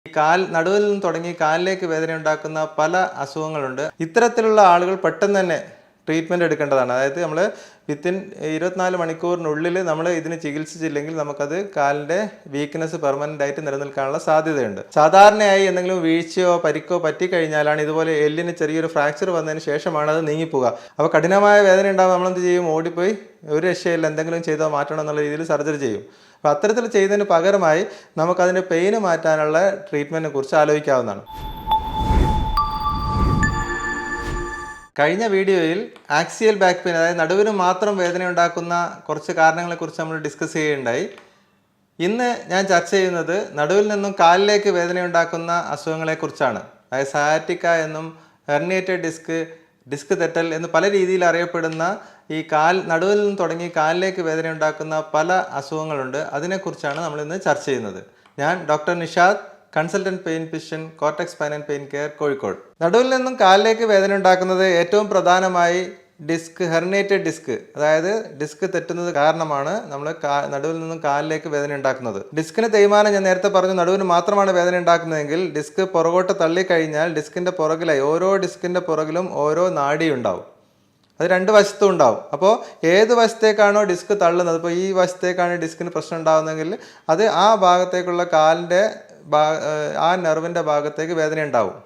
കാൽ നടുവിൽ നിന്ന് തുടങ്ങി കാലിലേക്ക് വേദന ഉണ്ടാക്കുന്ന പല അസുഖങ്ങളുണ്ട്. ഇത്തരത്തിലുള്ള ആളുകൾ പെട്ടെന്ന് തന്നെ ട്രീറ്റ്മെൻറ്റ് എടുക്കേണ്ടതാണ്. അതായത് നമ്മൾ വിത്തിൻ 24 മണിക്കൂറിനുള്ളിൽ നമ്മൾ ഇതിന് ചികിത്സിച്ചില്ലെങ്കിൽ നമുക്കത് കാലിൻ്റെ വീക്ക്നെസ് പെർമനൻ്റ് ആയിട്ട് നിലനിൽക്കാനുള്ള സാധ്യതയുണ്ട്. സാധാരണയായി എന്തെങ്കിലും വീഴ്ചയോ പരിക്കോ പറ്റിക്കഴിഞ്ഞാലാണ് ഇതുപോലെ എല്ലിന് ചെറിയൊരു ഫ്രാക്ചർ വന്നതിന് ശേഷമാണ് അത് നീങ്ങിപ്പോവുക. അപ്പോൾ കഠിനമായ വേദന ഉണ്ടാകുമ്പോൾ നമ്മളെന്ത് ചെയ്യും? ഓടിപ്പോയി ഒരു രക്ഷയില്ല, എന്തെങ്കിലും ചെയ്താൽ മാറ്റണം എന്നുള്ള രീതിയിൽ സർജറി ചെയ്യും. അപ്പോൾ അത്തരത്തിൽ ചെയ്യുന്നതിന് പകരമായി നമുക്കതിൻ്റെ പെയിന് മാറ്റാനുള്ള ട്രീറ്റ്മെൻറ്റിനെ കുറിച്ച് ആലോചിക്കാവുന്നതാണ്. കഴിഞ്ഞ വീഡിയോയിൽ ആക്സിയൽ ബാക്ക് പെയിൻ, അതായത് നടുവിന് മാത്രം വേദന ഉണ്ടാക്കുന്ന കുറച്ച് കാരണങ്ങളെക്കുറിച്ച് നമ്മൾ ഡിസ്കസ് ചെയ്യുകയുണ്ടായി. ഇന്ന് ഞാൻ ചർച്ച ചെയ്യുന്നത് നടുവിൽ നിന്നും കാലിലേക്ക് വേദന ഉണ്ടാക്കുന്ന അസുഖങ്ങളെക്കുറിച്ചാണ്. അതായത് സയാറ്റിക്ക എന്നും ഹെർണിയേറ്റഡ് ഡിസ്ക് തെറ്റൽ എന്ന് പല രീതിയിൽ അറിയപ്പെടുന്ന ഈ നടുവിൽ നിന്ന് തുടങ്ങി കാലിലേക്ക് വേദന ഉണ്ടാക്കുന്ന പല അസുഖങ്ങളുണ്ട്. അതിനെക്കുറിച്ചാണ് നമ്മളിന്ന് ചർച്ച ചെയ്യുന്നത്. ഞാൻ doctor Nishad, consultant pain physician, cortex spine and pain care, Kozhikode. നടുവിൽ നിന്നും കാലിലേക്ക് വേദന ഉണ്ടാക്കുന്നത് ഏറ്റവും പ്രധാനമായി ഹെർണിയേറ്റഡ് ഡിസ്ക്, അതായത് ഡിസ്ക് തെറ്റുന്നത് കാരണമാണ് നമ്മൾ നടുവിൽ നിന്നും കാലിലേക്ക് വേദന ഉണ്ടാക്കുന്നത്. ഡിസ്കിന് തേയ്മാനം ഞാൻ നേരത്തെ പറഞ്ഞു, നടുവിന് മാത്രമാണ് വേദന ഉണ്ടാക്കുന്നതെങ്കിൽ ഡിസ്ക് പുറകോട്ട് തള്ളിക്കഴിഞ്ഞാൽ ഡിസ്കിൻ്റെ പുറകിലായി ഓരോ ഡിസ്കിൻ്റെ പുറകിലും ഓരോ നാഡി ഉണ്ടാവും. അത് രണ്ട് വശത്തും ഉണ്ടാവും. അപ്പോൾ ഏത് വശത്തേക്കാണോ ഡിസ്ക് തള്ളുന്നത്, ഇപ്പോൾ ഈ വശത്തേക്കാണ് ഡിസ്കിന് പ്രശ്നം ഉണ്ടാകുന്നതെങ്കിൽ അത് ആ ഭാഗത്തേക്കുള്ള കാലിൻ്റെ ആ നെർവിൻ്റെ ഭാഗത്തേക്ക് വേദന ഉണ്ടാവും.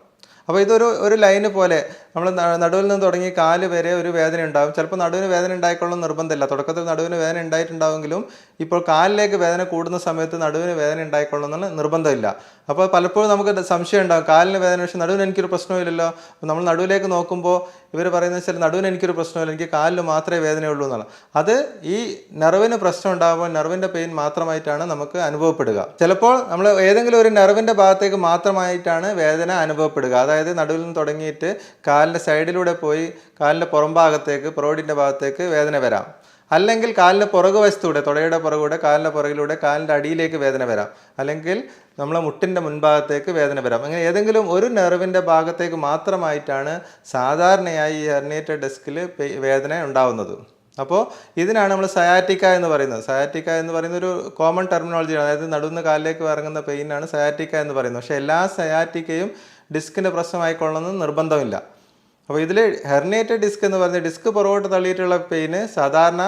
അപ്പോൾ ഇതൊരു ലൈന് പോലെ നമ്മൾ നടുവിൽ നിന്ന് തുടങ്ങി കാല് വരെ ഒരു വേദന ഉണ്ടാകും. ചിലപ്പോൾ നടുവിന് വേദന ഉണ്ടായിക്കൊള്ളും നിർബന്ധമില്ല. തുടക്കത്തിൽ നടുവിന് വേദന ഉണ്ടായിട്ടുണ്ടാവുമെങ്കിലും ഇപ്പോൾ കാലിലേക്ക് വേദന കൂടുന്ന സമയത്ത് നടുവിന് വേദന ഉണ്ടായിക്കൊള്ളുന്ന നിർബന്ധമില്ല. അപ്പോൾ പലപ്പോഴും നമുക്ക് സംശയം ഉണ്ടാകും, കാലിന് വേദന പക്ഷേ നടുവിന് എനിക്കൊരു പ്രശ്നമില്ലല്ലോ. നമ്മൾ നടുവിലേക്ക് നോക്കുമ്പോൾ ഇവർ പറയുന്നത് വെച്ചാൽ നടുവിന് എനിക്കൊരു പ്രശ്നമില്ല, എനിക്ക് കാലിന് മാത്രമേ വേദനയുള്ളൂ എന്നാണ്. അത് ഈ നെർവിന് പ്രശ്നം ഉണ്ടാകുമ്പോൾ നെർവിൻ്റെ പെയിൻ മാത്രമായിട്ടാണ് നമുക്ക് അനുഭവപ്പെടുക. ചിലപ്പോൾ നമ്മൾ ഏതെങ്കിലും ഒരു നെർവിൻ്റെ ഭാഗത്തേക്ക് മാത്രമായിട്ടാണ് വേദന അനുഭവപ്പെടുക. അതായത് നടുവിൽ നിന്ന് തുടങ്ങിയിട്ട് കാലിൻ്റെ സൈഡിലൂടെ പോയി കാലിൻ്റെ പുറം ഭാഗത്തേക്ക്, പ്രോഡിൻ്റെ ഭാഗത്തേക്ക് വേദന വരാം. അല്ലെങ്കിൽ കാലിൻ്റെ പുറകു വശത്തൂടെ, തുടയുടെ പുറകൂടെ, കാലിൻ്റെ പുറകിലൂടെ കാലിൻ്റെ അടിയിലേക്ക് വേദന വരാം. അല്ലെങ്കിൽ നമ്മളെ മുട്ടിൻ്റെ മുൻഭാഗത്തേക്ക് വേദന വരാം. അങ്ങനെ ഏതെങ്കിലും ഒരു നെർവിൻ്റെ ഭാഗത്തേക്ക് മാത്രമായിട്ടാണ് സാധാരണയായി ഈ ഹെർണിയേറ്റഡ് ഡിസ്കിൽ വേദന ഉണ്ടാവുന്നത്. അപ്പോൾ ഇതിനാണ് നമ്മൾ സയാറ്റിക്ക എന്ന് പറയുന്നത്. സയാറ്റിക്ക എന്ന് പറയുന്ന ഒരു കോമൺ ടെർമിനോളജിയാണ്. അതായത് നടുവിന് കാലിലേക്ക് ഇറങ്ങുന്ന പെയിനാണ് സയാറ്റിക്ക എന്ന് പറയുന്നത്. പക്ഷേ എല്ലാ സയാറ്റിക്കയും ഡിസ്കിൻ്റെ പ്രശ്നമായിക്കൊള്ളണമെന്ന് നിർബന്ധമില്ല. അപ്പോൾ ഇതിൽ ഹെർണിയേറ്റഡ് ഡിസ്ക് എന്ന് പറയുന്നത് ഡിസ്ക് പുറകോട്ട് തള്ളിയിട്ടുള്ള പെയിന് സാധാരണ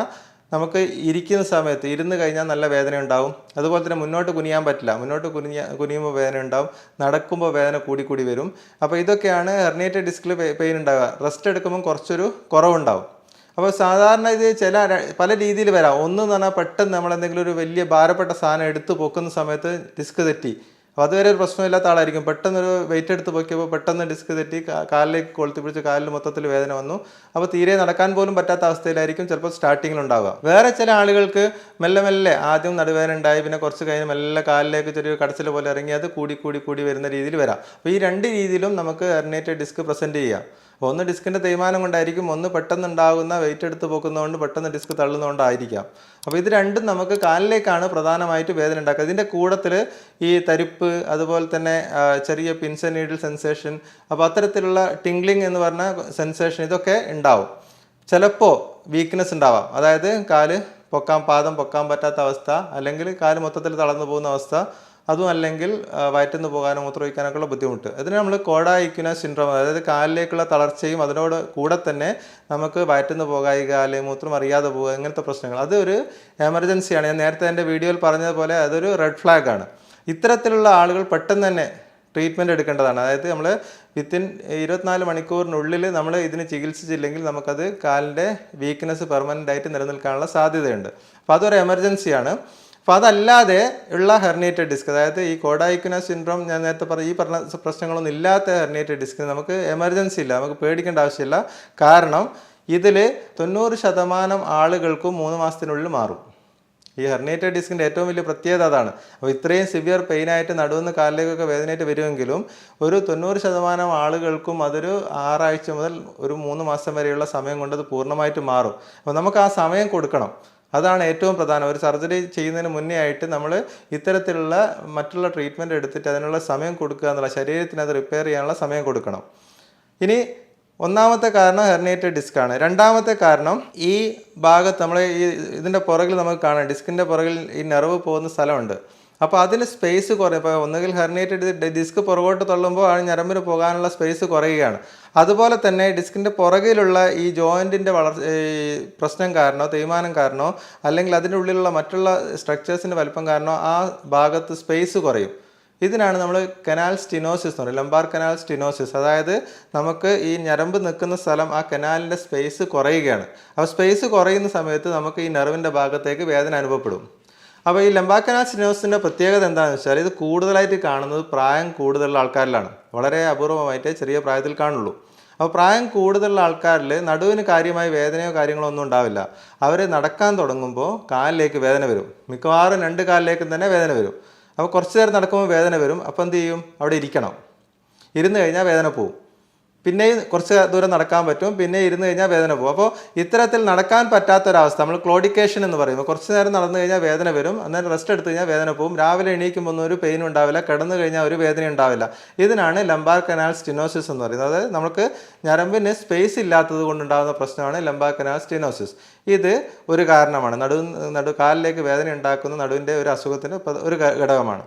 നമുക്ക് ഇരിക്കുന്ന സമയത്ത് ഇരുന്ന് കഴിഞ്ഞാൽ നല്ല വേദന ഉണ്ടാവും. അതുപോലെ തന്നെ മുന്നോട്ട് കുനിയാൻ പറ്റില്ല, മുന്നോട്ട് കുനിയുമ്പോൾ വേദന ഉണ്ടാവും, നടക്കുമ്പോൾ വേദന കൂടി വരും. അപ്പോൾ ഇതൊക്കെയാണ് ഹെർണിയേറ്റഡ് ഡിസ്കിൽ പെയിൻ ഉണ്ടാവുക. റെസ്റ്റ് എടുക്കുമ്പോൾ കുറച്ചൊരു കുറവുണ്ടാവും. അപ്പോൾ സാധാരണ ഇത് പല രീതിയിൽ വരാം. ഒന്ന് എന്ന് പറഞ്ഞാൽ പെട്ടെന്ന് നമ്മൾ എന്തെങ്കിലും ഒരു വലിയ ഭാരപ്പെട്ട സാധനം എടുത്ത് പൊക്കുന്ന സമയത്ത് ഡിസ്ക് തെറ്റി, അപ്പോൾ അതുവരെ ഒരു പ്രശ്നമില്ലാത്ത ആളായിരിക്കും. പെട്ടെന്നൊരു വെയിറ്റ് എടുത്ത് പൊക്കിയപ്പോൾ പെട്ടെന്ന് ഡിസ്ക് തെറ്റി കാലിലേക്ക് കൊളുത്തി പിടിച്ച് കാലിൽ മൊത്തത്തിൽ വേദന വന്നു. അപ്പോൾ തീരെ നടക്കാൻ പോലും പറ്റാത്ത അവസ്ഥയിലായിരിക്കും ചിലപ്പോൾ സ്റ്റാർട്ടിങ്ങിലുണ്ടാവുക. വേറെ ചില ആളുകൾക്ക് മെല്ലെ ആദ്യം നടുവേദന ഉണ്ടായി, പിന്നെ കുറച്ച് കഴിഞ്ഞ് മെല്ലെ കാലിലേക്ക് ചെറിയൊരു കടച്ചിൽ പോലെ ഇറങ്ങി അത് കൂടി വരുന്ന രീതിയിൽ വരാം. അപ്പോൾ ഈ രണ്ട് രീതിയിലും നമുക്ക് ഹെർണിയേറ്റഡ് ഡിസ്ക് പ്രസൻറ്റ് ചെയ്യാം. ഒന്ന് ഡിസ്കിൻ്റെ തേയ്മാനം കൊണ്ടായിരിക്കും, ഒന്ന് പെട്ടെന്നുണ്ടാകുന്ന വെയിറ്റ് എടുത്ത് പൊക്കുന്നതുകൊണ്ട് പെട്ടെന്ന് ഡിസ്ക് തള്ളുന്നതുകൊണ്ടായിരിക്കാം. അപ്പോൾ ഇത് രണ്ടും നമുക്ക് കാലിലേക്കാണ് പ്രധാനമായിട്ട് വേദന ഉണ്ടാക്കുക. ഇതിൻ്റെ കൂട്ടത്തിൽ ഈ തരിപ്പ്, അതുപോലെ തന്നെ ചെറിയ പിൻസ് ആൻഡ് നീഡിൽ സെൻസേഷൻ, അപ്പോൾ അത്തരത്തിലുള്ള ടിംഗ്ലിംഗ് എന്ന് പറഞ്ഞ സെൻസേഷൻ ഇതൊക്കെ ഉണ്ടാവും. ചിലപ്പോൾ വീക്ക്നെസ് ഉണ്ടാവാം, അതായത് പാദം പൊക്കാൻ പറ്റാത്ത അവസ്ഥ, അല്ലെങ്കിൽ കാല് മൊത്തത്തിൽ തളർന്നു പോകുന്ന അവസ്ഥ, അതും അല്ലെങ്കിൽ വയറ്റിന്ന് പോകാനോ മൂത്രമൊഴിക്കാനൊക്കെയുള്ള ബുദ്ധിമുട്ട്. അതിന് നമ്മൾ കോഡ ഇക്വിനസ് സിൻഡ്രോം, അതായത് കാലിലേക്കുള്ള തളർച്ചയും അതിനോട് കൂടെ തന്നെ നമുക്ക് വയറ്റിന്ന് പോകായിക, അല്ലെങ്കിൽ മൂത്രം അറിയാതെ പോകുക, ഇങ്ങനത്തെ പ്രശ്നങ്ങൾ, അതൊരു എമർജൻസിയാണ്. ഞാൻ നേരത്തെ എൻ്റെ വീഡിയോയിൽ പറഞ്ഞതുപോലെ അതൊരു റെഡ് ഫ്ലാഗ് ആണ്. ഇത്തരത്തിലുള്ള ആളുകൾ പെട്ടെന്ന് തന്നെ ട്രീറ്റ്മെൻറ്റ് എടുക്കേണ്ടതാണ്. അതായത് നമ്മൾ വിത്തിൻ 24 മണിക്കൂറിനുള്ളിൽ നമ്മൾ ഇതിന് ചികിത്സിച്ചില്ലെങ്കിൽ നമുക്കത് കാലിൻ്റെ വീക്ക്നെസ് പെർമനൻ്റ് ആയിട്ട് നിലനിൽക്കാനുള്ള സാധ്യതയുണ്ട്. അപ്പോൾ അതൊരു എമർജൻസിയാണ്. അപ്പോൾ അതല്ലാതെ ഉള്ള ഹെർണിയേറ്റഡ് ഡിസ്ക്, അതായത് ഈ കോഡ ഇക്വിനസ് സിൻഡ്രോം ഞാൻ നേരത്തെ ഈ പറഞ്ഞ പ്രശ്നങ്ങളൊന്നും ഇല്ലാത്ത ഹെർണിയേറ്റഡ് ഡിസ്ക് നമുക്ക് എമർജൻസി ഇല്ല, നമുക്ക് പേടിക്കേണ്ട ആവശ്യമില്ല. കാരണം ഇതിൽ 90% ആളുകൾക്കും 3 മാസത്തിനുള്ളിൽ മാറും. ഈ ഹെർണിയേറ്റഡ് ഡിസ്കിൻ്റെ ഏറ്റവും വലിയ പ്രത്യേകത അതാണ്. അപ്പോൾ ഇത്രയും സിവിയർ പെയിനായിട്ട് നടുവെന്ന് കാലിലേക്കൊക്കെ വേദനയായിട്ട് വരുമെങ്കിലും ഒരു 90% ആളുകൾക്കും അതൊരു 6 ആഴ്ച മുതൽ ഒരു 3 മാസം വരെയുള്ള സമയം കൊണ്ട് അത് പൂർണ്ണമായിട്ട് മാറും. അപ്പോൾ നമുക്ക് ആ സമയം കൊടുക്കണം. അതാണ് ഏറ്റവും പ്രധാനം. ഒരു സർജറി ചെയ്യുന്നതിന് മുന്നേ ആയിട്ട് നമ്മൾ ഇത്തരത്തിലുള്ള മറ്റുള്ള ട്രീറ്റ്മെൻറ്റ് എടുത്തിട്ട് അതിനുള്ള സമയം കൊടുക്കുക എന്നുള്ള, ശരീരത്തിന് അത് റിപ്പയർ ചെയ്യാനുള്ള സമയം കൊടുക്കണം. ഇനി ഒന്നാമത്തെ കാരണം ഹെർണിയേറ്റഡ് ഡിസ്ക് ആണ്. രണ്ടാമത്തെ കാരണം ഈ ഭാഗത്ത് നമ്മൾ ഇതിൻ്റെ പുറകിൽ നമുക്ക് കാണാം, ഡിസ്കിൻ്റെ പുറകിൽ ഈ നെർവ് പോകുന്ന സ്ഥലമുണ്ട്. അപ്പോൾ അതിന് സ്പേസ് കുറയും. ഇപ്പോൾ ഒന്നുകിൽ ഹെർണിയേറ്റഡ് ഡിസ്ക് പുറകോട്ട് തള്ളുമ്പോൾ ആ ഞരമ്പിന് പോകാനുള്ള സ്പേസ് കുറയുകയാണ്. അതുപോലെ തന്നെ ഡിസ്കിൻ്റെ പുറകിലുള്ള ഈ ജോയിൻറ്റിൻ്റെ പ്രശ്നം കാരണമോ തേയ്മാനം കാരണമോ അല്ലെങ്കിൽ അതിൻ്റെ ഉള്ളിലുള്ള മറ്റുള്ള സ്ട്രക്ചേഴ്സിൻ്റെ വലിപ്പം കാരണമോ ആ ഭാഗത്ത് സ്പേസ് കുറയും. ഇതിനാണ് നമ്മൾ കനാൽ സ്റ്റിനോസിസ് എന്ന് പറയുന്നത്, ലംബാർ കനാൽ സ്റ്റിനോസിസ്. അതായത് നമുക്ക് ഈ ഞരമ്പ് നിൽക്കുന്ന സ്ഥലം ആ കനാലിൻ്റെ സ്പേസ് കുറയുകയാണ്. അപ്പോൾ സ്പേസ് കുറയുന്ന സമയത്ത് നമുക്ക് ഈ നെർവിൻ്റെ ഭാഗത്തേക്ക് വേദന അനുഭവപ്പെടും. അപ്പോൾ ഈ ലംബാർ കനാൽ സ്റ്റിനോസിൻ്റെ പ്രത്യേകത എന്താണെന്ന് വെച്ചാൽ ഇത് കൂടുതലായിട്ട് കാണുന്നത് പ്രായം കൂടുതലുള്ള ആൾക്കാരിലാണ്. വളരെ അപൂർവമായിട്ടേ ചെറിയ പ്രായത്തിൽ കാണുള്ളൂ. അപ്പോൾ പ്രായം കൂടുതലുള്ള ആൾക്കാരിൽ നടുവിന് കാര്യമായ വേദനയോ കാര്യങ്ങളോ ഒന്നും ഉണ്ടാവില്ല. അവർ നടക്കാൻ തുടങ്ങുമ്പോൾ കാലിലേക്ക് വേദന വരും. മിക്കവാറും 2 കാലിലേക്കും തന്നെ വേദന വരും. അപ്പോൾ കുറച്ച് നേരം നടക്കുമ്പോൾ വേദന വരും. അപ്പോൾ എന്ത് ചെയ്യും? അവിടെ ഇരിക്കണം. ഇരുന്ന് കഴിഞ്ഞാൽ വേദന പോവും. പിന്നെയും കുറച്ച് ദൂരം നടക്കാൻ പറ്റും, പിന്നെ ഇരുന്ന് കഴിഞ്ഞാൽ വേദന പോകും. അപ്പോൾ ഇത്തരത്തിൽ നടക്കാൻ പറ്റാത്തൊരവസ്ഥ നമ്മൾ ക്ലോഡിക്കേഷൻ എന്ന് പറയുമ്പോൾ കുറച്ച് നേരം നടന്നു കഴിഞ്ഞാൽ വേദന വരും, അന്നേരം റെസ്റ്റ് എടുത്തു കഴിഞ്ഞാൽ വേദന പോകും, രാവിലെ എണീക്കുമ്പോൾ ഒന്നും ഒരു പെയിൻ ഉണ്ടാവില്ല, കിടന്നു കഴിഞ്ഞാൽ ഒരു വേദന ഉണ്ടാവില്ല. ഇതിനാണ് ലംബാർ കനാൽ സ്റ്റിനോസിസ് എന്ന് പറയുന്നത്. അതായത് നമുക്ക് ഞരമ്പിന് സ്പേസ് ഇല്ലാത്തത് കൊണ്ടുണ്ടാകുന്ന പ്രശ്നമാണ് ലംബാർ കനാൽ സ്റ്റിനോസിസ്. ഇത് ഒരു കാരണമാണ്, കാലിലേക്ക് വേദന ഉണ്ടാക്കുന്ന നടുവിൻ്റെ ഒരു അസുഖത്തിൻ്റെ ഒരു ഘടകമാണ്.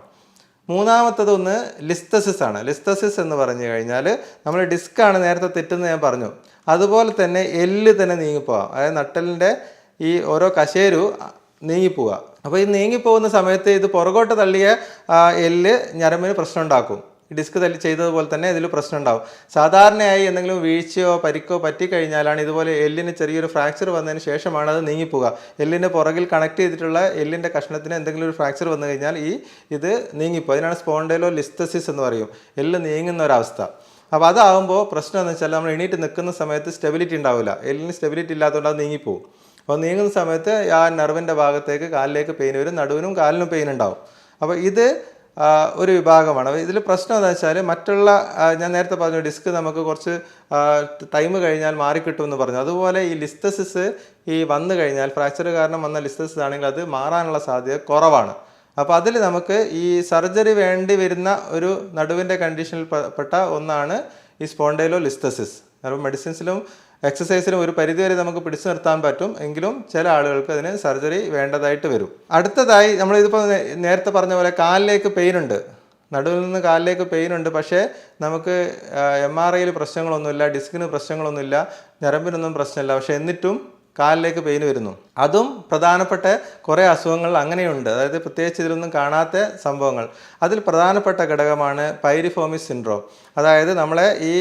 മൂന്നാമത്തതൊന്ന് ലിസ്തസിസ് ആണ്. ലിസ്തസിസ് എന്ന് പറഞ്ഞു കഴിഞ്ഞാൽ നമ്മൾ ഡിസ്ക്കാണ് നേരത്തെ തെറ്റെന്ന് ഞാൻ പറഞ്ഞു. അതുപോലെ തന്നെ എല്ല് തന്നെ നീങ്ങിപ്പോവാം. അതായത് നട്ടലിൻ്റെ ഈ ഓരോ കശേരു നീങ്ങിപ്പോവുക. അപ്പോൾ ഈ നീങ്ങിപ്പോകുന്ന സമയത്ത് ഇത് പുറകോട്ട് തള്ളിയ എല്ല് ഞരമ്പിന് പ്രശ്നം ഉണ്ടാക്കും. ഡിസ്ക് ചെയ്തതുപോലെ തന്നെ ഇതിൽ പ്രശ്നം ഉണ്ടാവും. സാധാരണയായി എന്തെങ്കിലും വീഴ്ചയോ പരിക്കോ പറ്റിക്കഴിഞ്ഞാലാണ് ഇതുപോലെ എല്ലിന് ചെറിയൊരു ഫ്രാക്ചർ വന്നതിന് ശേഷമാണ് അത് നീങ്ങിപ്പോവുക. എല്ലിന് പുറകിൽ കണക്ട് ചെയ്തിട്ടുള്ള എല്ലിൻ്റെ കഷ്ണത്തിന് എന്തെങ്കിലും ഒരു ഫ്രാക്ചർ വന്നു കഴിഞ്ഞാൽ ഇത് നീങ്ങിപ്പോകും. അതിനാണ് സ്പോണ്ടൈലോ ലിസ്തസിസ് എന്ന് പറയും, എല്ല് നീങ്ങുന്ന ഒരവസ്ഥ. അപ്പോൾ അതാകുമ്പോൾ പ്രശ്നം എന്ന് വെച്ചാൽ നമ്മൾ എണീറ്റ് നിൽക്കുന്ന സമയത്ത് സ്റ്റെബിലിറ്റി ഉണ്ടാവില്ല. എല്ലിന് സ്റ്റെബിലിറ്റി ഇല്ലാത്തതുകൊണ്ട് അത് നീങ്ങിപ്പോവും. അപ്പോൾ നീങ്ങുന്ന സമയത്ത് ആ നെർവിൻ്റെ ഭാഗത്തേക്ക് കാലിലേക്ക് പെയിൻ വരും, നടുവിനും കാലിനും പെയിൻ ഉണ്ടാവും. അപ്പോൾ ഇത് ഒരു വിഭാഗമാണ്. ഇതിൽ പ്രശ്നം എന്താ വെച്ചാൽ മറ്റുള്ള ഞാൻ നേരത്തെ പറഞ്ഞു ഡിസ്ക് നമുക്ക് കുറച്ച് ടൈം കഴിഞ്ഞാൽ മാറിക്കിട്ടുമെന്ന് പറഞ്ഞു. അതുപോലെ ഈ ലിസ്തസിസ് ഈ വന്നു കഴിഞ്ഞാൽ ഫ്രാക്ചർ കാരണം വന്ന ലിസ്തസിസ് ആണെങ്കിൽ അത് മാറാനുള്ള സാധ്യത കുറവാണ്. അപ്പോൾ അതിൽ നമുക്ക് ഈ സർജറി വേണ്ടി വരുന്ന ഒരു നടുവിൻ്റെ കണ്ടീഷനിൽ പെട്ട ഒന്നാണ് ഈ സ്പോണ്ടൈലോ ലിസ്തസിസ്. അപ്പോൾ മെഡിസിൻസിലും എക്സസൈസിലും ഒരു പരിധിവരെ നമുക്ക് പിടിച്ചു നിർത്താൻ പറ്റും, എങ്കിലും ചില ആളുകൾക്ക് അതിന് സർജറി വേണ്ടതായിട്ട് വരും. അടുത്തതായി നമ്മളിതിപ്പോൾ നേരത്തെ പറഞ്ഞ പോലെ കാലിലേക്ക് പെയിൻ ഉണ്ട്, നടുവിൽ നിന്ന് കാലിലേക്ക് പെയിൻ ഉണ്ട്. പക്ഷേ നമുക്ക് MRIയിൽ പ്രശ്നങ്ങളൊന്നുമില്ല, ഡിസ്കിന് പ്രശ്നങ്ങളൊന്നുമില്ല, ഞരമ്പിനൊന്നും പ്രശ്നമില്ല. പക്ഷേ എന്നിട്ടും കാലിലേക്ക് പെയിൻ വരുന്നു. അതും പ്രധാനപ്പെട്ട കുറേ അസുഖങ്ങൾ അങ്ങനെയുണ്ട്. അതായത് പ്രത്യേകിച്ച് ഇതിലൊന്നും കാണാത്ത സംഭവങ്ങൾ. അതിൽ പ്രധാനപ്പെട്ട ഘടകമാണ് പൈരിഫോമിസ് സിൻഡ്രോം. അതായത് നമ്മളെ ഈ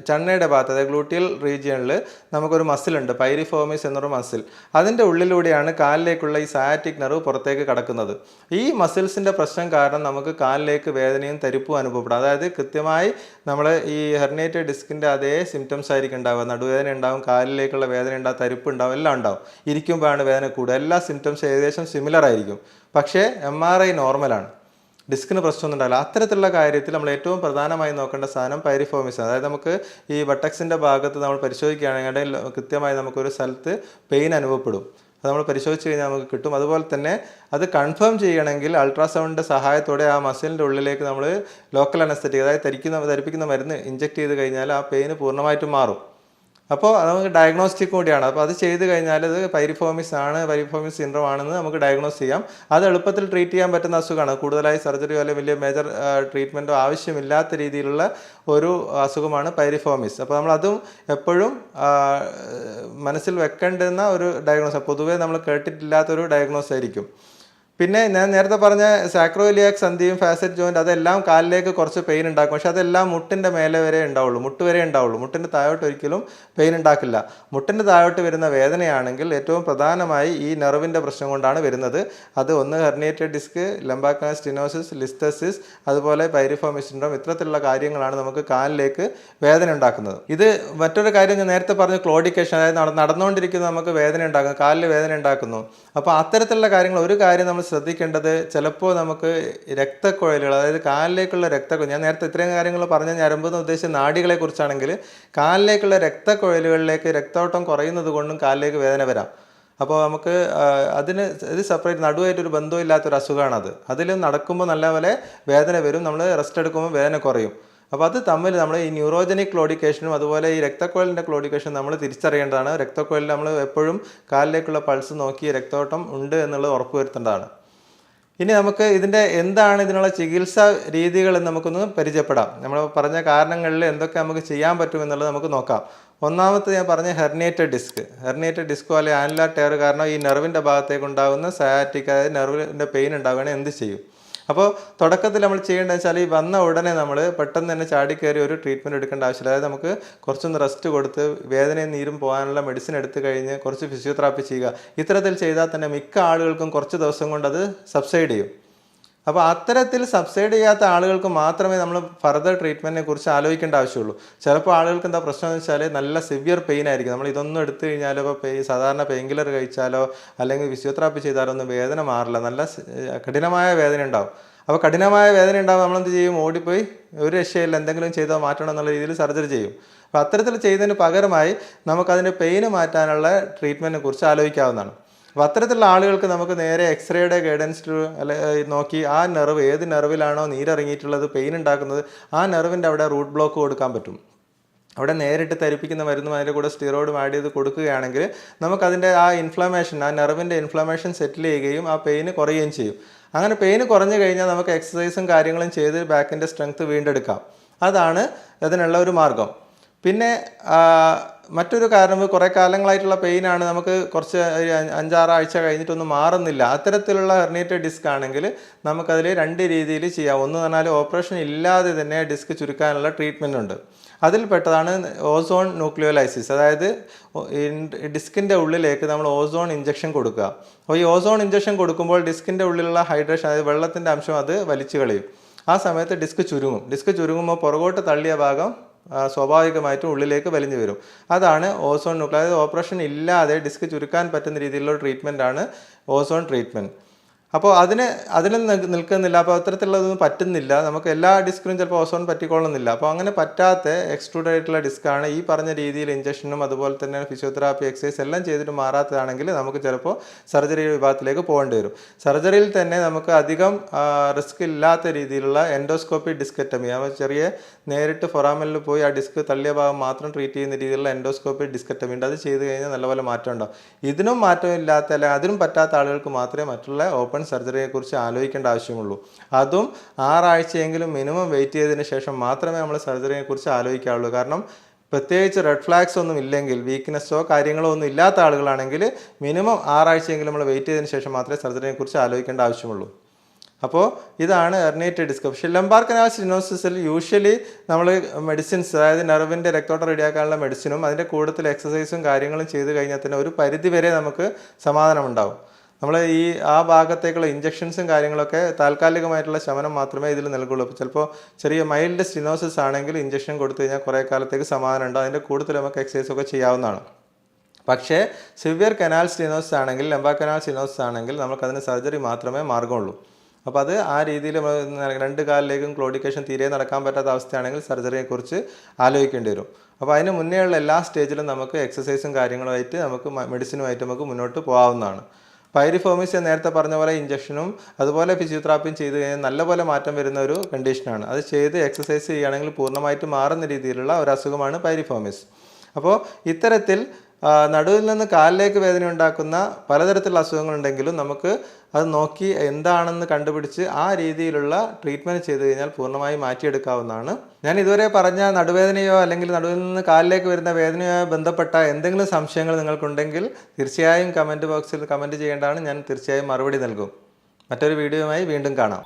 ചണ്ണയുടെ ഭാഗത്ത്, അതായത് ഗ്ലൂട്ടിയൽ റീജിയണിൽ നമുക്കൊരു മസിലുണ്ട്, പൈരിഫോമിസ് എന്നൊരു മസിൽ. അതിൻ്റെ ഉള്ളിലൂടെയാണ് കാലിലേക്കുള്ള ഈ സയാറ്റിക് നെർവ് പുറത്തേക്ക് കടക്കുന്നത്. ഈ മസിൽസിൻ്റെ പ്രശ്നം കാരണം നമുക്ക് കാലിലേക്ക് വേദനയും തരിപ്പും അനുഭവപ്പെടും. അതായത് കൃത്യമായി നമ്മൾ ഈ ഹെർണിയേറ്റഡ് ഡിസ്കിൻ്റെ അതേ സിംറ്റംസ് ആയിരിക്കും ഉണ്ടാവുക. നടുവേദന ഉണ്ടാവും, കാലിലേക്കുള്ള വേദന ഉണ്ടാവും, തരിപ്പ് ഉണ്ടാവും, എല്ലാം ഉണ്ടാവും. ഇരിക്കുമ്പോഴാണ് വേദന കൂടുക. എല്ലാ സിംറ്റംസും ഏകദേശം സിമിലർ ആയിരിക്കും. പക്ഷേ MRI നോർമലാണ്, ഡിസ്കിന് പ്രശ്നമൊന്നും ഉണ്ടാവില്ല. അത്തരത്തിലുള്ള കാര്യത്തിൽ നമ്മൾ ഏറ്റവും പ്രധാനമായി നോക്കേണ്ട സാധനം പൈരിഫോമിസ്. അതായത് നമുക്ക് ഈ ബട്ടക്സിൻ്റെ ഭാഗത്ത് നമ്മൾ പരിശോധിക്കുകയാണെങ്കിൽ കൃത്യമായി നമുക്കൊരു സ്ഥലത്ത് പെയിൻ അനുഭവപ്പെടും. അത് നമ്മൾ പരിശോധിച്ച് കഴിഞ്ഞാൽ നമുക്ക് കിട്ടും. അതുപോലെ തന്നെ അത് കൺഫേം ചെയ്യണമെങ്കിൽ അൾട്രാസൗണ്ടിൻ്റെ സഹായത്തോടെ ആ മസിലിൻ്റെ ഉള്ളിലേക്ക് നമ്മൾ ലോക്കൽ അനസ്തെറ്റിക്, അതായത് ധരിപ്പിക്കുന്ന മരുന്ന് ഇഞ്ചെക്ട് ചെയ്ത് കഴിഞ്ഞാൽ ആ പെയിന് പൂർണ്ണമായിട്ടും മാറും. അപ്പോൾ നമുക്ക് ഡയഗ്നോസ്റ്റിക് കൂടിയാണ്. അപ്പോൾ അത് ചെയ്ത് കഴിഞ്ഞാൽ അത് പൈരിഫോമിസ് സിൻഡ്രോം ആണെന്ന് നമുക്ക് ഡയഗ്നോസ് ചെയ്യാം. അത് എളുപ്പത്തിൽ ട്രീറ്റ് ചെയ്യാൻ പറ്റുന്ന അസുഖമാണ്. കൂടുതലായി സർജറിയോ അല്ലെങ്കിൽ വലിയ മേജർ ട്രീറ്റ്മെൻറ്റോ ആവശ്യമില്ലാത്ത രീതിയിലുള്ള ഒരു അസുഖമാണ് പൈരിഫോമിസ്. അപ്പോൾ നമ്മളതും എപ്പോഴും മനസ്സിൽ വെക്കേണ്ടുന്ന ഒരു ഡയഗ്നോസ്, പൊതുവേ നമ്മൾ കേട്ടിട്ടില്ലാത്തൊരു ഡയഗ്നോസ് ആയിരിക്കും. പിന്നെ ഞാൻ നേരത്തെ പറഞ്ഞ സാക്രോയിലിയാക് സന്ധിയും ഫാസറ്റ് ജോയിൻ്റ് അതെല്ലാം കാലിലേക്ക് കുറച്ച് പെയിൻ ഉണ്ടാക്കും. പക്ഷെ അതെല്ലാം മുട്ടിൻ്റെ മേലെ വരെ ഉണ്ടാവുള്ളൂ, മുട്ട് വരെ ഉണ്ടാവുള്ളൂ. മുട്ടിൻ്റെ താഴോട്ട് ഒരിക്കലും പെയിൻ ഉണ്ടാക്കില്ല. മുട്ടിൻ്റെ താഴോട്ട് വരുന്ന വേദനയാണെങ്കിൽ ഏറ്റവും പ്രധാനമായി ഈ നെർവിൻ്റെ പ്രശ്നം കൊണ്ടാണ് വരുന്നത്. അത് ഒന്ന് herniated disc, lumbar canal stenosis, listhesis, അതുപോലെ പൈരിഫോമിസ് സിൻഡ്രോം, ഇത്തരത്തിലുള്ള കാര്യങ്ങളാണ് നമുക്ക് കാലിലേക്ക് വേദന ഉണ്ടാക്കുന്നത്. ഇത് മറ്റൊരു കാര്യം ഞാൻ നേരത്തെ പറഞ്ഞു ക്ലോഡിക്കേഷൻ, അതായത് നടന്നുകൊണ്ടിരിക്കുന്ന നമുക്ക് വേദന ഉണ്ടാക്കുന്നു, കാലിൽ വേദന ഉണ്ടാക്കുന്നു. അപ്പോൾ അത്തരത്തിലുള്ള കാര്യങ്ങൾ ഒരു കാര്യം നമ്മൾ ശ്രദ്ധിക്കേണ്ടത്, ചിലപ്പോൾ നമുക്ക് രക്തക്കുഴലുകൾ, അതായത് കാലിലേക്കുള്ള രക്തക്കുഴൽ, ഞാൻ നേരത്തെ ഇത്രയും കാര്യങ്ങൾ പറഞ്ഞ ഞരമ്പെന്ന് ഉദ്ദേശിച്ച നാഡികളെ കുറിച്ചാണെങ്കിൽ കാലിലേക്കുള്ള രക്തക്കുഴലുകളിലേക്ക് രക്തോട്ടം കുറയുന്നത് കൊണ്ടും കാലിലേക്ക് വേദന വരാം. അപ്പോൾ നമുക്ക് ഇത് സെപ്പറേറ്റ് നടുവായിട്ടൊരു ബന്ധമില്ലാത്തൊരു അസുഖമാണത്. അതിൽ നടക്കുമ്പോൾ നല്ലപോലെ വേദന വരും, നമ്മൾ റെസ്റ്റ് എടുക്കുമ്പോൾ വേദന കുറയും. അപ്പോൾ അത് തമ്മിൽ നമ്മൾ ഈ ന്യൂറോജനിക് ക്ലോഡിക്കേഷനും അതുപോലെ ഈ രക്തക്കുഴലിൻ്റെ ക്ലോഡിക്കേഷൻ നമ്മൾ തിരിച്ചറിയേണ്ടതാണ്. രക്തക്കുഴലിൽ നമ്മൾ എപ്പോഴും കാലിലേക്കുള്ള പൾസ് നോക്കി രക്തോട്ടം ഉണ്ട് എന്നുള്ളത് ഉറപ്പുവരുത്തേണ്ടതാണ്. ഇനി നമുക്ക് എന്താണ് ഇതിനുള്ള ചികിത്സാ രീതികൾ എന്ന് നമുക്കൊന്ന് പരിചയപ്പെടാം. നമ്മൾ പറഞ്ഞ കാരണങ്ങളിൽ എന്തൊക്കെ നമുക്ക് ചെയ്യാൻ പറ്റുമെന്നുള്ളത് നമുക്ക് നോക്കാം. ഒന്നാമത്തെ ഞാൻ പറഞ്ഞ ഹെർണിയേറ്റഡ് ഡിസ്കോ അല്ലെങ്കിൽ ആനുലാർ ടയർ കാരണം ഈ നെർവിൻ്റെ ഭാഗത്തേക്ക് ഉണ്ടാകുന്ന സയാറ്റിക്, അതായത് നെർവിൻ്റെ പെയിൻ ഉണ്ടാവുകയാണെങ്കിൽ എന്ത് ചെയ്യും? അപ്പോൾ തുടക്കത്തിൽ നമ്മൾ ചെയ്യേണ്ടത് വെച്ചാൽ ഈ വന്ന ഉടനെ നമ്മൾ പെട്ടെന്ന് തന്നെ ചാടിക്കയറി ഒരു ട്രീറ്റ്മെൻറ്റ് എടുക്കേണ്ട ആവശ്യമില്ല. അതായത് നമുക്ക് കുറച്ചൊന്ന് റെസ്റ്റ് കൊടുത്ത് വേദനയും നീരും പോകാനുള്ള മെഡിസിൻ എടുത്തു കഴിഞ്ഞ് കുറച്ച് ഫിസിയോതെറാപ്പി ചെയ്യുക. ഇത്തരത്തിൽ ചെയ്താൽ തന്നെ മിക്ക ആളുകൾക്കും കുറച്ച് ദിവസം കൊണ്ട് അത് സബ്സൈഡ് ചെയ്യും. അപ്പോൾ അത്തരത്തിൽ സബ്സൈഡ് ചെയ്യാത്ത ആളുകൾക്ക് മാത്രമേ നമ്മൾ ഫർദർ ട്രീറ്റ്മെൻറ്റിനെ കുറിച്ച് ആലോചിക്കേണ്ട ആവശ്യമുള്ളൂ. ചിലപ്പോൾ ആളുകൾക്ക് എന്താ പ്രശ്നം എന്ന് വെച്ചാൽ നല്ല സിവിയർ പെയിൻ ആയിരിക്കും. നമ്മൾ ഇതൊന്നും എടുത്തു കഴിഞ്ഞാലോ, ഇപ്പോൾ സാധാരണ പെയിൻ കില്ലർ കഴിച്ചാലോ അല്ലെങ്കിൽ ഫിസിയോതെറാപ്പി ചെയ്താലോ ഒന്നും വേദന മാറില്ല, നല്ല കഠിനമായ വേദന ഉണ്ടാവും. അപ്പോൾ കഠിനമായ വേദന ഉണ്ടാകുമ്പോൾ നമ്മളെന്ത് ചെയ്യും? ഓടിപ്പോയി ഒരു രക്ഷയില്ല, എന്തെങ്കിലും ചെയ്താൽ മാറ്റണം എന്നുള്ള രീതിയിൽ സർജറി ചെയ്യും. അപ്പോൾ അത്തരത്തിൽ ചെയ്തതിന് പകരമായി നമുക്കതിൻ്റെ പെയിന് മാറ്റാനുള്ള ട്രീറ്റ്മെൻറ്റിനെ കുറിച്ച് ആലോചിക്കാവുന്നതാണ്. അപ്പോൾ അത്തരത്തിലുള്ള ആളുകൾക്ക് നമുക്ക് നേരെ എക്സ്റേയുടെ ഗൈഡൻസ് നോക്കി ആ നെർവ് ഏത് നെർവിലാണോ നീരിറങ്ങിയിട്ടുള്ളത്, പെയിൻ ഉണ്ടാക്കുന്നത്, ആ നെർവിൻ്റെ അവിടെ റൂട്ട് ബ്ലോക്ക് കൊടുക്കാൻ പറ്റും. അവിടെ നേരിട്ട് തരിപ്പിക്കുന്ന മരുന്നും അതിൻ്റെ കൂടെ സ്റ്റിറോയിഡും ആഡ് ചെയ്ത് കൊടുക്കുകയാണെങ്കിൽ നമുക്കതിൻ്റെ ആ ഇൻഫ്ലമേഷൻ, ആ നെർവിൻ്റെ ഇൻഫ്ലമേഷൻ സെറ്റിൽ ചെയ്യുകയും ആ പെയിന് കുറയുകയും ചെയ്യും. അങ്ങനെ പെയിന് കുറഞ്ഞു കഴിഞ്ഞാൽ നമുക്ക് എക്സസൈസും കാര്യങ്ങളും ചെയ്ത് ബാക്കിൻ്റെ സ്ട്രെങ്ത് വീണ്ടെടുക്കാം. അതാണ് അതിനുള്ള ഒരു മാർഗം. പിന്നെ മറ്റൊരു കാരണം, കുറേ കാലങ്ങളായിട്ടുള്ള പെയിനാണ്, നമുക്ക് കുറച്ച് 5-6 ആഴ്ച കഴിഞ്ഞിട്ടൊന്നും മാറുന്നില്ല. അത്തരത്തിലുള്ള ഹെർണിയേറ്റഡ് ഡിസ്ക് ആണെങ്കിൽ നമുക്കതിൽ 2 രീതിയിൽ ചെയ്യാം. ഒന്ന് പറഞ്ഞാൽ ഓപ്പറേഷൻ ഇല്ലാതെ തന്നെ ഡിസ്ക് ചുരുക്കാനുള്ള ട്രീറ്റ്മെൻ്റ് ഉണ്ട്. അതിൽപ്പെട്ടതാണ് ഓസോൺ ന്യൂക്ലിയോലൈസിസ്. അതായത് ഡിസ്കിൻ്റെ ഉള്ളിലേക്ക് നമ്മൾ ഓസോൺ ഇഞ്ചക്ഷൻ കൊടുക്കുക. അപ്പോൾ ഈ ഓസോൺ ഇഞ്ചക്ഷൻ കൊടുക്കുമ്പോൾ ഡിസ്കിൻ്റെ ഉള്ളിലുള്ള ഹൈഡ്രേഷൻ, അതായത് വെള്ളത്തിൻ്റെ അംശം അത് വലിച്ചു കളയും. ആ സമയത്ത് ഡിസ്ക് ചുരുങ്ങുമ്പോൾ പുറകോട്ട് തള്ളിയ ഭാഗം സ്വാഭാവികമായിട്ടും ഉള്ളിലേക്ക് വലിഞ്ഞു വരും. അതാണ് ഓസോൺ ന്യൂക്ലിയോ, അതായത് ഓപ്പറേഷൻ ഇല്ലാതെ ഡിസ്ക് ചുരുക്കാൻ പറ്റുന്ന രീതിയിലുള്ള ട്രീറ്റ്മെൻറ്റാണ് ഓസോൺ ട്രീറ്റ്മെൻറ്റ്. അപ്പോൾ അതിലും നിൽക്കുന്നില്ല. അപ്പോൾ അത്തരത്തിലുള്ളതൊന്നും പറ്റുന്നില്ല. നമുക്ക് എല്ലാ ഡിസ്കിനും ചിലപ്പോൾ ഓസോൺ പറ്റിക്കൊള്ളുന്നില്ല. അപ്പോൾ അങ്ങനെ പറ്റാത്ത എക്സ്ട്രൂഡ് ആയിട്ടുള്ള ഡിസ്ക്കാണ് ഈ പറഞ്ഞ രീതിയിൽ ഇഞ്ചക്ഷനും അതുപോലെ തന്നെ ഫിസിയോതെറാപ്പി, എക്സസൈസ് എല്ലാം ചെയ്തിട്ട് മാറാത്തതാണെങ്കിൽ നമുക്ക് ചിലപ്പോൾ സർജറി വിഭാഗത്തിലേക്ക് പോകേണ്ടി വരും. സർജറിയിൽ തന്നെ നമുക്ക് അധികം റിസ്ക് ഇല്ലാത്ത രീതിയിലുള്ള എൻഡോസ്കോപ്പി ഡിസ്കെക്ടമി, ചെറിയ നേരിട്ട് ഫൊറാമലിൽ പോയി ആ ഡിസ്ക് തള്ളിയ ഭാഗം മാത്രം ട്രീറ്റ് ചെയ്യുന്ന രീതിയിലുള്ള എൻഡോസ്കോപ്പി ഡിസ്കെക്ടമി ഉണ്ട്. അത് ചെയ്ത് കഴിഞ്ഞാൽ നല്ലപോലെ മാറ്റം ഉണ്ടാവും. ഇതിനും മാറ്റമില്ലാത്ത അല്ലെങ്കിൽ അതിനും പറ്റാത്ത ആളുകൾക്ക് മാത്രമേ മറ്റുള്ള ഓപ്പൺ സർജറിയെക്കുറിച്ച് ആലോചിക്കേണ്ട ആവശ്യമുള്ളൂ. അതും 6 ആഴ്ചയെങ്കിലും മിനിമം വെയിറ്റ് ചെയ്തതിന് ശേഷം മാത്രമേ നമ്മൾ സർജറിയെക്കുറിച്ച് ആലോചിക്കാവുള്ളൂ. കാരണം പ്രത്യേകിച്ച് റെഡ് ഫ്ലാഗ്സ് ഒന്നും ഇല്ലെങ്കിൽ, വീക്ക്നെസ്സോ കാര്യങ്ങളോ ഒന്നും ഇല്ലാത്ത ആളുകളാണെങ്കിൽ മിനിമം 6 ആഴ്ചയെങ്കിലും നമ്മൾ വെയിറ്റ് ചെയ്തതിന് ശേഷം മാത്രമേ സർജറിയെക്കുറിച്ച് ആലോചിക്കേണ്ട ആവശ്യമുള്ളൂ. അപ്പോൾ ഇതാണ് ഹെർണിയേറ്റഡ് ഡിസ്ക്. പക്ഷേ ലംബാർ കനാൽ സ്റ്റെനോസിസിൽ യൂഷ്വലി നമ്മൾ മെഡിസിൻസ്, അതായത് നെർവിൻ്റെ രക്തോട്ടം റെഡിയാക്കാനുള്ള മെഡിസിനും അതിൻ്റെ കൂടുതൽ എക്സസൈസും കാര്യങ്ങളും ചെയ്ത് കഴിഞ്ഞാൽ തന്നെ ഒരു പരിധി വരെ നമുക്ക് സമാധാനമുണ്ടാവും. നമ്മൾ ആ ഭാഗത്തേക്കുള്ള ഇഞ്ചക്ഷൻസും കാര്യങ്ങളൊക്കെ താൽക്കാലികമായിട്ടുള്ള ശമനം മാത്രമേ ഇതിൽ നൽകുള്ളൂ. അപ്പോൾ ചിലപ്പോൾ ചെറിയ മൈൽഡ് സ്റ്റിനോസിസ് ആണെങ്കിൽ ഇഞ്ചക്ഷൻ കൊടുത്തു കഴിഞ്ഞാൽ കുറേ കാലത്തേക്ക് സമാധാനം ഉണ്ട്. അതിൻ്റെ കൂടുതൽ നമുക്ക് എക്സസൈസൊക്കെ ചെയ്യാവുന്നതാണ്. പക്ഷേ സിവിയർ കനാൽ സ്റ്റെനോസിസ് ആണെങ്കിൽ, ലംബാർ കനാൽ സ്റ്റെനോസിസ് ആണെങ്കിൽ നമുക്കതിന് സർജറി മാത്രമേ മാർഗമുള്ളൂ. അപ്പോൾ അത് ആ രീതിയിൽ 2 കാലിലേക്കും ക്ലോഡിക്കേഷൻ തീരെ നടക്കാൻ പറ്റാത്ത അവസ്ഥയാണെങ്കിൽ സർജറിയെക്കുറിച്ച് ആലോചിക്കേണ്ടി വരും. അപ്പോൾ അതിന് മുന്നേയുള്ള എല്ലാ സ്റ്റേജിലും നമുക്ക് എക്സസൈസും കാര്യങ്ങളുമായിട്ട് നമുക്ക് മെഡിസിനുമായിട്ട് നമുക്ക് മുന്നോട്ട് പോകാവുന്നതാണ്. പൈരിഫോമിസ് നേരത്തെ പറഞ്ഞ പോലെ ഇഞ്ചക്ഷനും അതുപോലെ ഫിസിയോതെറാപ്പിയും ചെയ്ത് കഴിഞ്ഞാൽ നല്ലപോലെ മാറ്റം വരുന്ന ഒരു കണ്ടീഷനാണ്. അത് ചെയ്ത് എക്സസൈസ് ചെയ്യുകയാണെങ്കിൽ പൂർണ്ണമായിട്ട് മാറുന്ന രീതിയിലുള്ള ഒരു അസുഖമാണ് പൈരിഫോമിസ്. അപ്പോൾ ഇത്തരത്തിൽ നടുവിൽ നിന്ന് കാലിലേക്ക് വേദന ഉണ്ടാക്കുന്ന പലതരത്തിലുള്ള അസുഖങ്ങളുണ്ടെങ്കിലും നമുക്ക് അത് നോക്കി എന്താണെന്ന് കണ്ടുപിടിച്ച് ആ രീതിയിലുള്ള ട്രീറ്റ്മെൻറ്റ് ചെയ്ത് കഴിഞ്ഞാൽ പൂർണ്ണമായി മാറ്റിയെടുക്കാവുന്നതാണ്. ഞാൻ ഇതുവരെ പറഞ്ഞ നടുവേദനയോ അല്ലെങ്കിൽ നടുവിൽ നിന്ന് കാലിലേക്ക് വരുന്ന വേദനയോ ബന്ധപ്പെട്ട എന്തെങ്കിലും സംശയങ്ങൾ നിങ്ങൾക്കുണ്ടെങ്കിൽ തീർച്ചയായും കമൻറ്റ് ബോക്സിൽ കമൻറ്റ് ചെയ്യേണ്ടതാണ്. ഞാൻ തീർച്ചയായും മറുപടി നൽകും. മറ്റൊരു വീഡിയോയുമായി വീണ്ടും കാണാം.